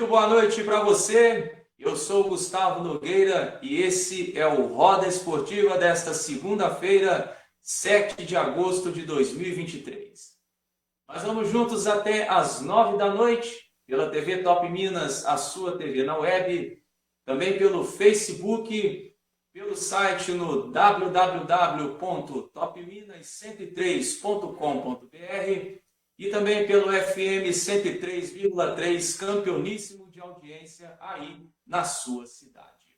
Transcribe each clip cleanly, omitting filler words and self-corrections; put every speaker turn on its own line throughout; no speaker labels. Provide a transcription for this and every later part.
Muito boa noite para você. Eu sou o Gustavo Nogueira e esse é o Roda Esportiva desta segunda-feira, 7 de agosto de 2023. Nós vamos juntos até às 9 da noite, pela TV Top Minas, a sua TV na web, também pelo Facebook, pelo site no www.topminas103.com.br e também pelo FM 103,3, campeoníssimo de audiência aí na sua cidade.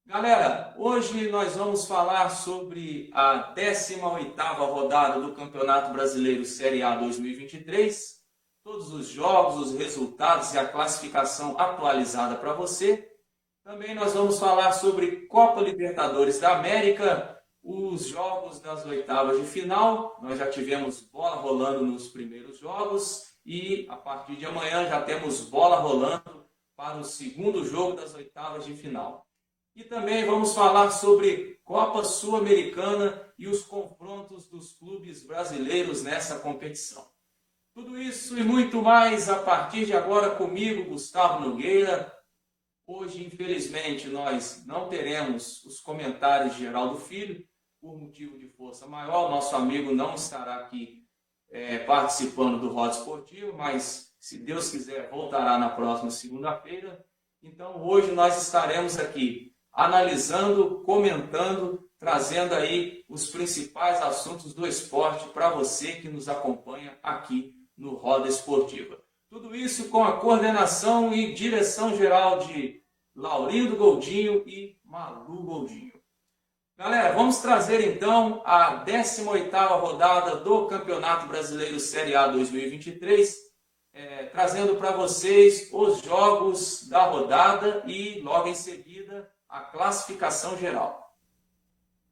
Galera, hoje nós vamos falar sobre a 18ª rodada do Campeonato Brasileiro Série A 2023, todos os jogos, os resultados e a classificação atualizada para você. Também nós vamos falar sobre Copa Libertadores da América, os jogos das oitavas de final. Nós já tivemos bola rolando nos primeiros jogos e a partir de amanhã já temos bola rolando para o segundo jogo das oitavas de final. E também vamos falar sobre Copa Sul-Americana e os confrontos dos clubes brasileiros nessa competição. Tudo isso e muito mais a partir de agora comigo, Gustavo Nogueira. Hoje, infelizmente, nós não teremos os comentários de Geraldo Filho, por motivo de força maior. Nosso amigo não estará aqui participando do Roda Esportivo, mas, se Deus quiser, voltará na próxima segunda-feira. Então, hoje nós estaremos aqui analisando, comentando, trazendo aí os principais assuntos do esporte para você que nos acompanha aqui no Roda Esportiva. Tudo isso com a coordenação e direção geral de Laurindo Goldinho e Malu Goldinho. Galera, vamos trazer então a 18ª rodada do Campeonato Brasileiro Série A 2023, trazendo para vocês os jogos da rodada e logo em seguida a classificação geral.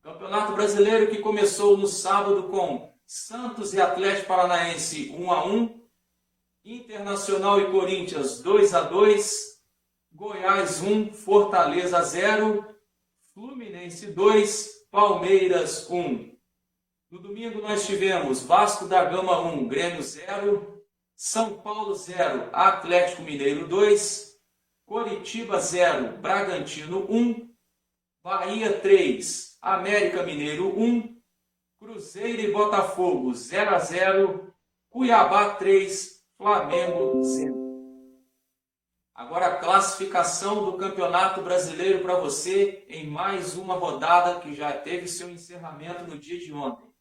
Campeonato Brasileiro que começou no sábado com Santos e Atlético Paranaense 1-1, Internacional e Corinthians 2-2, Goiás 1, Fortaleza 0, Fluminense 2, Palmeiras 1. No domingo nós tivemos Vasco da Gama 1, Grêmio 0, São Paulo 0, Atlético Mineiro 2, Coritiba 0, Bragantino 1, Bahia 3, América Mineiro 1, Cruzeiro e Botafogo 0-0, Cuiabá 3, Flamengo 0. Agora a classificação do Campeonato Brasileiro para você em mais uma rodada que já teve seu encerramento no dia de ontem.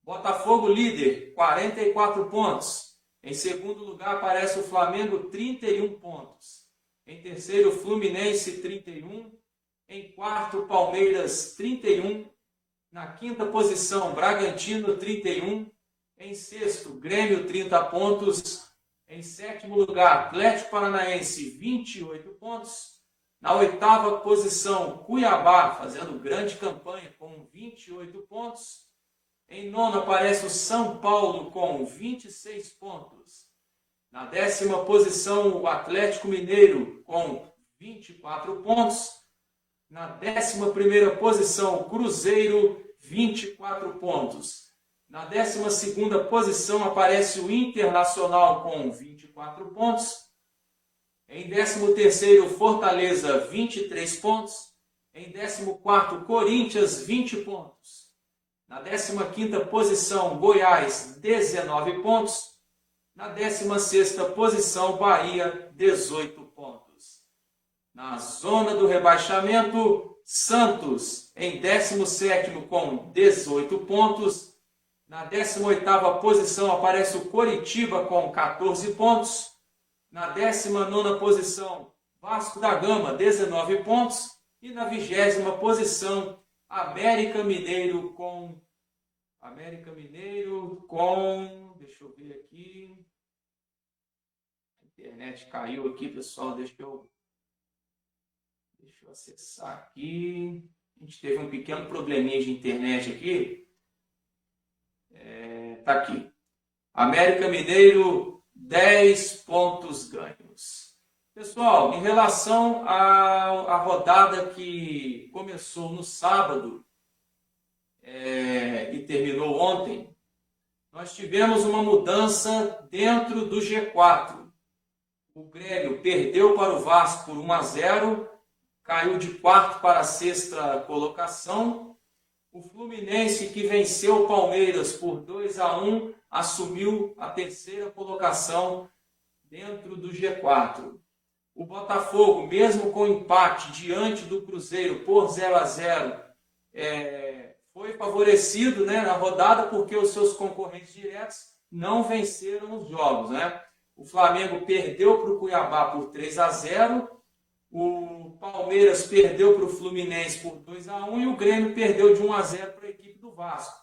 Botafogo líder, 44 pontos. Em segundo lugar aparece o Flamengo, 31 pontos. Em terceiro, Fluminense, 31. Em quarto, Palmeiras, 31. Na quinta posição, Bragantino, 31. Em sexto, Grêmio, 30 pontos. Em sétimo lugar, Atlético Paranaense, 28 pontos. Na oitava posição, Cuiabá, fazendo grande campanha com 28 pontos. Em nono aparece o São Paulo com 26 pontos. Na décima posição, o Atlético Mineiro com 24 pontos. Na 11ª posição, o Cruzeiro, 24 pontos. Na 12ª posição aparece o Internacional com 24 pontos. Em 13º, Fortaleza, 23 pontos. Em 14º, Corinthians, 20 pontos. Na 15ª posição, Goiás, 19 pontos. Na 16ª posição, Bahia, 18 pontos. Na zona do rebaixamento, Santos, em 17º com 18 pontos. Na 18ª posição aparece o Coritiba com 14 pontos. Na 19ª posição, Vasco da Gama, 19 pontos. E na 20ª posição, América Mineiro com... Deixa eu ver aqui. A internet caiu aqui, pessoal. Deixa eu acessar aqui. A gente teve um pequeno probleminha de internet aqui. Tá aqui. América Mineiro, 10 pontos ganhos. Pessoal, em relação à rodada que começou no sábado e terminou ontem, nós tivemos uma mudança dentro do G4. O Grêmio perdeu para o Vasco por 1-0, caiu de quarto para a sexta colocação. O Fluminense, que venceu o Palmeiras por 2-1, assumiu a terceira colocação dentro do G4. O Botafogo, mesmo com empate diante do Cruzeiro por 0-0, foi favorecido, né, na rodada, porque os seus concorrentes diretos não venceram os jogos, né? O Flamengo perdeu para o Cuiabá por 3-0, o Palmeiras perdeu para o Fluminense por 2-1 e o Grêmio perdeu de 1-0 para a equipe do Vasco.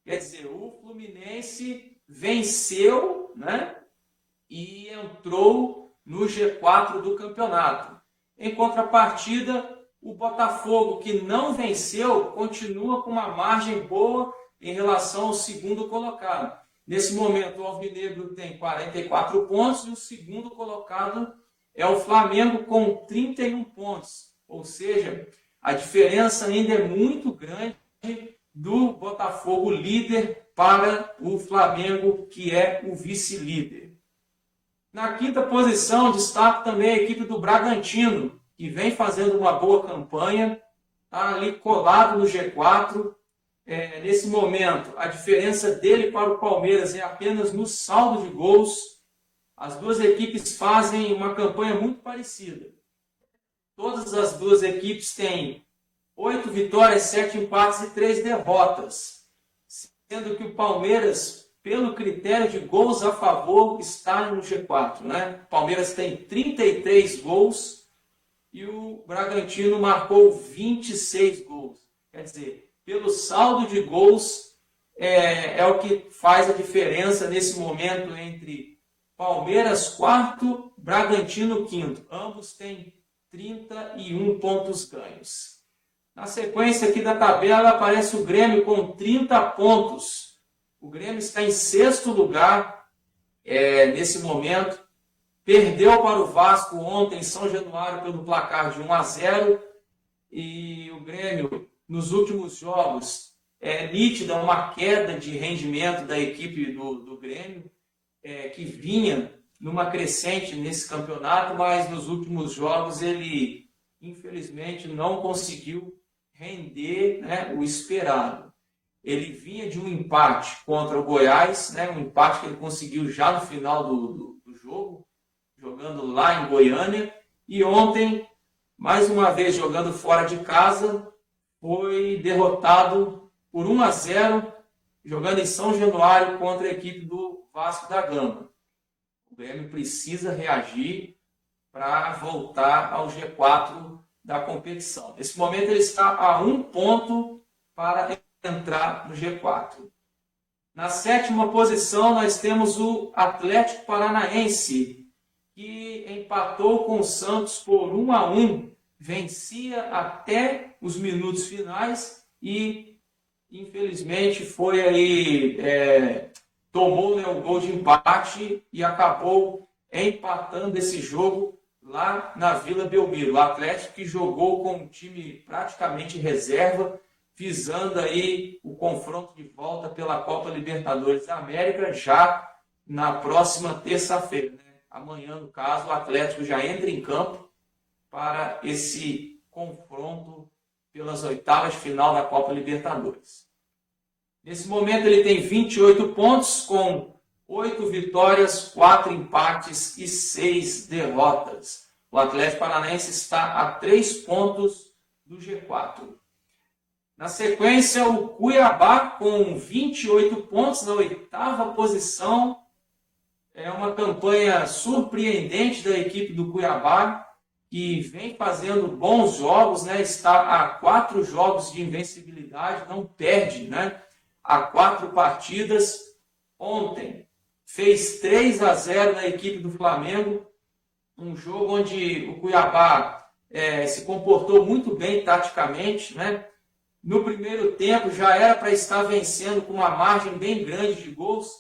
Quer dizer, o Fluminense venceu, né, e entrou no G4 do campeonato. Em contrapartida, o Botafogo, que não venceu, continua com uma margem boa em relação ao segundo colocado. Nesse momento, o Alvinegro tem 44 pontos e o segundo colocado é o Flamengo com 31 pontos. Ou seja, a diferença ainda é muito grande do Botafogo líder para o Flamengo, que é o vice-líder. Na quinta posição, destaco também a equipe do Bragantino, que vem fazendo uma boa campanha, está ali colado no G4. Nesse momento, a diferença dele para o Palmeiras é apenas no saldo de gols. As duas equipes fazem uma campanha muito parecida. Todas as duas equipes têm 8 vitórias, 7 empates e 3 derrotas. Sendo que o Palmeiras, pelo critério de gols a favor, está no G4. Né? O Palmeiras tem 33 gols e o Bragantino marcou 26 gols. Quer dizer, pelo saldo de gols, é o que faz a diferença nesse momento entre Palmeiras quarto, Bragantino quinto. Ambos têm 31 pontos ganhos. Na sequência aqui da tabela aparece o Grêmio com 30 pontos. O Grêmio está em sexto lugar nesse momento. Perdeu para o Vasco ontem em São Januário pelo placar de 1-0. E o Grêmio, nos últimos jogos, é nítida uma queda de rendimento da equipe do Grêmio, que vinha numa crescente nesse campeonato, mas nos últimos jogos ele, infelizmente, não conseguiu render, né, o esperado. Ele vinha de um empate contra o Goiás, né, um empate que ele conseguiu já no final do jogo, jogando lá em Goiânia, e ontem, mais uma vez jogando fora de casa, foi derrotado por 1-0, jogando em São Januário contra a equipe do Vasco da Gama. O Grêmio precisa reagir para voltar ao G4 da competição. Nesse momento ele está a 1 ponto para entrar no G4. Na sétima posição nós temos o Atlético Paranaense, que empatou com o Santos por 1-1, vencia até os minutos finais e, infelizmente, foi aí, tomou, né, o gol de empate e acabou empatando esse jogo lá na Vila Belmiro. O Atlético que jogou com um time praticamente reserva, visando aí o confronto de volta pela Copa Libertadores da América já na próxima terça-feira, né? Amanhã, no caso, o Atlético já entra em campo para esse confronto pelas oitavas de final da Copa Libertadores. Nesse momento ele tem 28 pontos, com 8 vitórias, 4 empates e 6 derrotas. O Atlético Paranaense está a 3 pontos do G4. Na sequência, o Cuiabá com 28 pontos na oitava posição. É uma campanha surpreendente da equipe do Cuiabá, que vem fazendo bons jogos, né? Está a 4 jogos de invencibilidade, não perde, né? A 4 partidas. Ontem fez 3-0 na equipe do Flamengo, um jogo onde o Cuiabá se comportou muito bem taticamente, né? No primeiro tempo já era para estar vencendo com uma margem bem grande de gols,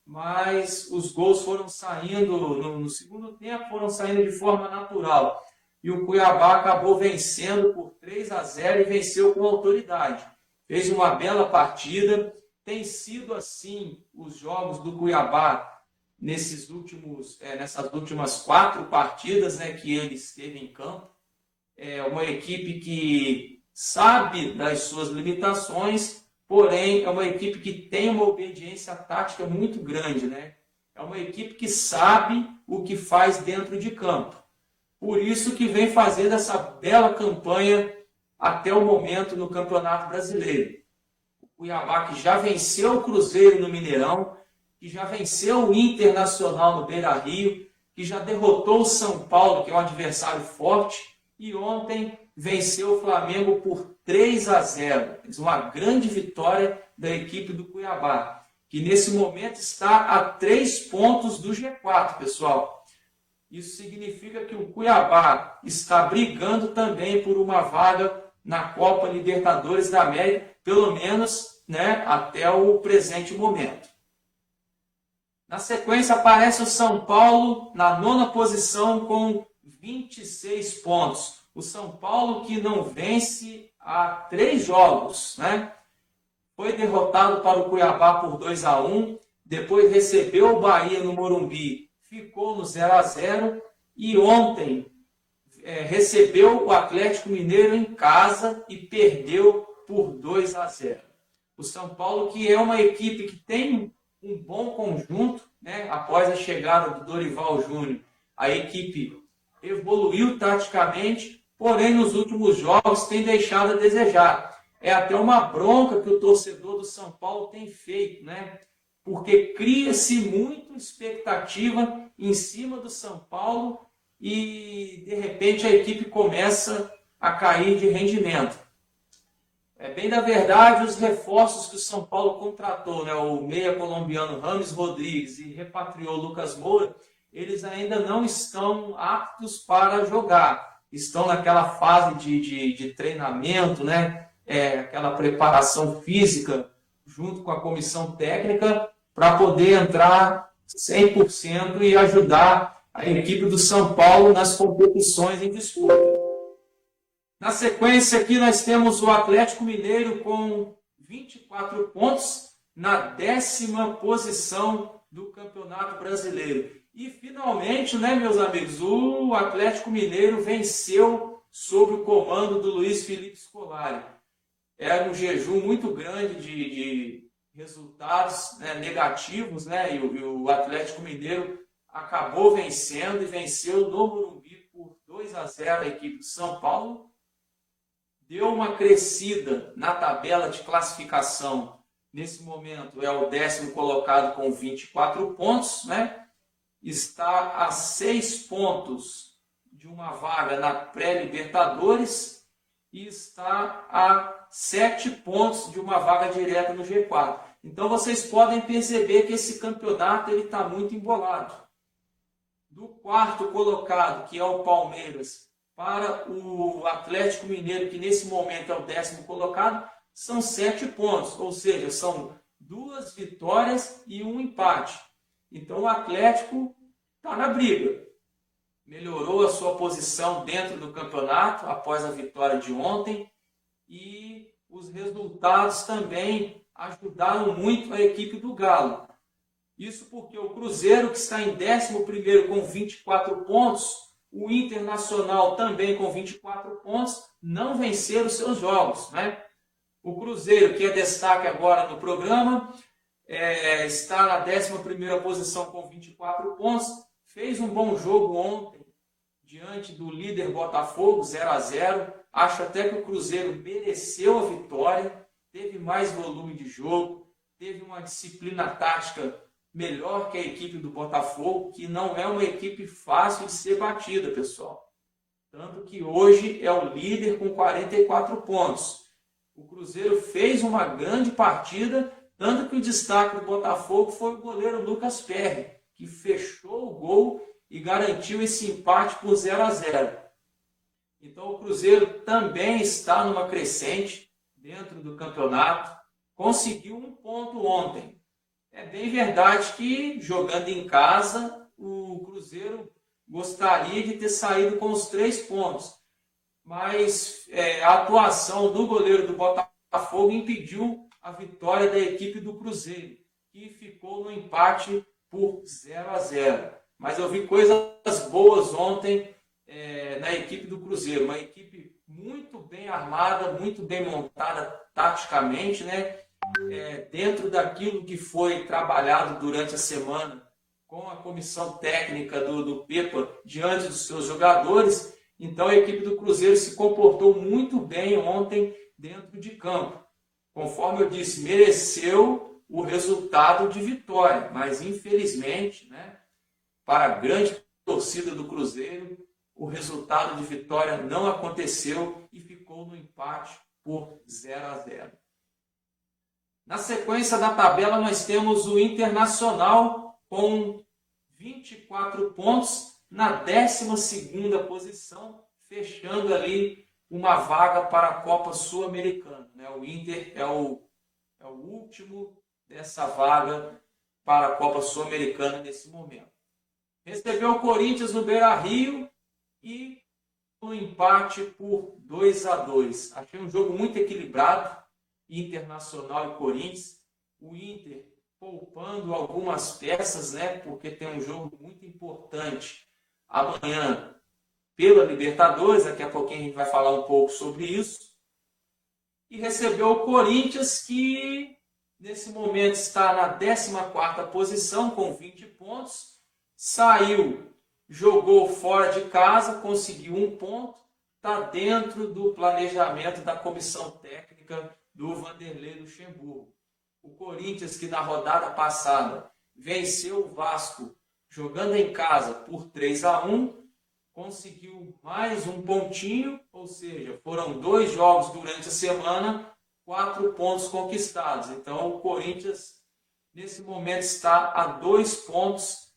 mas os gols foram saindo, no segundo tempo, foram saindo de forma natural. E o Cuiabá acabou vencendo por 3-0 e venceu com autoridade. Fez uma bela partida. Tem sido assim os jogos do Cuiabá nessas últimas 4 partidas, né, que ele esteve em campo. É uma equipe que sabe das suas limitações, porém é uma equipe que tem uma obediência tática muito grande, né? É uma equipe que sabe o que faz dentro de campo. Por isso que vem fazendo essa bela campanha até o momento no Campeonato Brasileiro. O Cuiabá que já venceu o Cruzeiro no Mineirão, que já venceu o Internacional no Beira-Rio, que já derrotou o São Paulo, que é um adversário forte, e ontem venceu o Flamengo por 3-0. Uma grande vitória da equipe do Cuiabá, que nesse momento está a 3 pontos do G4, pessoal. Isso significa que o Cuiabá está brigando também por uma vaga na Copa Libertadores da América, pelo menos, né, até o presente momento. Na sequência aparece o São Paulo na 9ª posição com 26 pontos. O São Paulo que não vence há 3 jogos, né? Foi derrotado para o Cuiabá por 2-1, depois recebeu o Bahia no Morumbi, ficou no 0-0 e ontem recebeu o Atlético Mineiro em casa e perdeu por 2-0. O São Paulo que é uma equipe que tem um bom conjunto, né? Após a chegada do Dorival Júnior, a equipe evoluiu taticamente, porém nos últimos jogos tem deixado a desejar. É até uma bronca que o torcedor do São Paulo tem feito, né? Porque cria-se muita expectativa em cima do São Paulo e, de repente, a equipe começa a cair de rendimento. É bem da verdade, os reforços que o São Paulo contratou, né? O meia colombiano Rames Rodrigues e repatriou Lucas Moura, eles ainda não estão aptos para jogar. Estão naquela fase de treinamento, né? Aquela preparação física junto com a comissão técnica para poder entrar 100% e ajudar a equipe do São Paulo nas competições em disputa. Na sequência aqui nós temos o Atlético Mineiro com 24 pontos na 10ª posição do Campeonato Brasileiro. E finalmente, né, meus amigos, o Atlético Mineiro venceu sob o comando do Luiz Felipe Scolari. Era um jejum muito grande de resultados, né, negativos, né, e o Atlético Mineiro acabou vencendo e venceu no Morumbi por 2-0 a equipe do São Paulo. Deu uma crescida na tabela de classificação. Nesse momento é o 10º colocado com 24 pontos, né? Está a 6 pontos de uma vaga na pré-Libertadores e está a 7 pontos de uma vaga direta no G4. Então vocês podem perceber que esse campeonato está muito embolado. Do 4º colocado, que é o Palmeiras, para o Atlético Mineiro, que nesse momento é o 10º colocado, são 7 pontos, ou seja, são 2 vitórias e 1 empate. Então o Atlético está na briga. Melhorou a sua posição dentro do campeonato após a vitória de ontem e os resultados também ajudaram muito a equipe do Galo. Isso porque o Cruzeiro, que está em 11º com 24 pontos, o Internacional também com 24 pontos, não venceram seus jogos, né? O Cruzeiro, que é destaque agora no programa, está na 11ª posição com 24 pontos, fez um bom jogo ontem diante do líder Botafogo, 0-0. Acho até que o Cruzeiro mereceu a vitória, teve mais volume de jogo, teve uma disciplina tática melhor que a equipe do Botafogo, que não é uma equipe fácil de ser batida, pessoal. Tanto que hoje é o líder com 44 pontos. O Cruzeiro fez uma grande partida, tanto que o destaque do Botafogo foi o goleiro Lucas Perry, que fechou o gol e garantiu esse empate por 0-0. Então o Cruzeiro também está numa crescente dentro do campeonato, conseguiu 1 ponto ontem. É bem verdade que, jogando em casa, o Cruzeiro gostaria de ter saído com os 3 pontos. Mas a atuação do goleiro do Botafogo impediu a vitória da equipe do Cruzeiro, que ficou no empate por 0-0. Mas eu vi coisas boas ontem na equipe do Cruzeiro. Uma equipe muito bem armada, muito bem montada taticamente, né? Dentro daquilo que foi trabalhado durante a semana com a comissão técnica do Pepa diante dos seus jogadores. Então a equipe do Cruzeiro se comportou muito bem ontem dentro de campo. Conforme eu disse, mereceu o resultado de vitória, mas infelizmente, né, para a grande torcida do Cruzeiro, o resultado de vitória não aconteceu e ficou no empate por 0-0. Na sequência da tabela, nós temos o Internacional com 24 pontos na 12ª posição, fechando ali uma vaga para a Copa Sul-Americana. O Inter é o último dessa vaga para a Copa Sul-Americana nesse momento. Recebeu o Corinthians no Beira-Rio e um empate por 2-2. Achei um jogo muito equilibrado, Internacional e Corinthians. O Inter poupando algumas peças, né, porque tem um jogo muito importante amanhã pela Libertadores. Daqui a pouquinho a gente vai falar um pouco sobre isso. E recebeu o Corinthians, que nesse momento está na 14ª posição com 20 pontos. Saiu, jogou fora de casa, conseguiu 1 ponto. Está dentro do planejamento da comissão técnica do Vanderlei Luxemburgo. O Corinthians, que na rodada passada venceu o Vasco jogando em casa por 3-1, conseguiu mais um pontinho, ou seja, foram 2 jogos durante a semana, 4 pontos conquistados. Então o Corinthians nesse momento está a 2 pontos